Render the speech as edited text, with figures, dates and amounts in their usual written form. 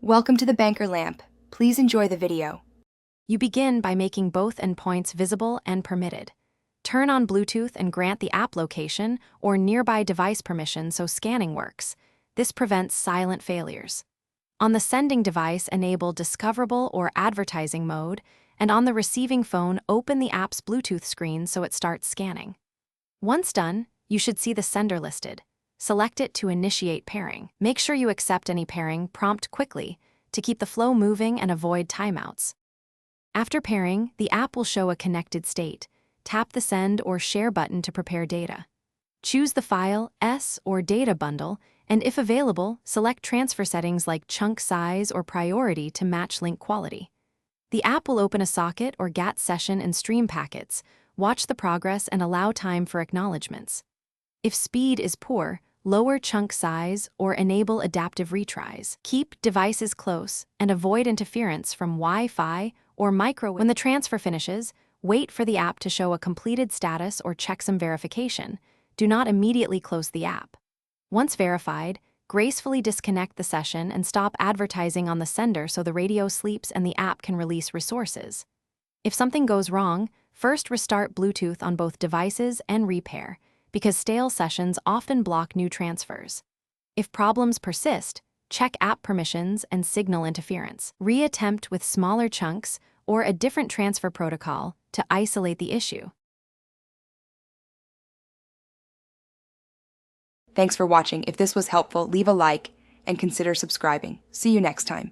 Welcome to the Banker Lamp. Please enjoy the video. You begin by making both endpoints visible and permitted. Turn on Bluetooth and grant the app location or nearby device permission so scanning works. This prevents silent failures. On the sending device, enable discoverable or advertising mode, and on the receiving phone, open the app's Bluetooth screen so it starts scanning. Once done, you should see the sender listed. Select it to initiate pairing. Make sure you accept any pairing prompt quickly to keep the flow moving and avoid timeouts. After pairing, the app will show a connected state. Tap the Send or Share button to prepare data. Choose the file, S, or data bundle, and if available, select transfer settings like chunk size or priority to match link quality. The app will open a socket or GAT session and stream packets. Watch the progress and allow time for acknowledgements. If speed is poor, lower chunk size or enable adaptive retries. Keep devices close and avoid interference from Wi-Fi or microwave. When the transfer finishes, wait for the app to show a completed status or check some verification. Do not immediately close the app. Once verified, gracefully disconnect the session and stop advertising on the sender so the radio sleeps and the app can release resources. If something goes wrong, first restart Bluetooth on both devices and repair, because stale sessions often block new transfers. If problems persist, check app permissions and signal interference. Reattempt with smaller chunks or a different transfer protocol to isolate the issue. Thanks for watching. If this was helpful, leave a like and consider subscribing. See you next time.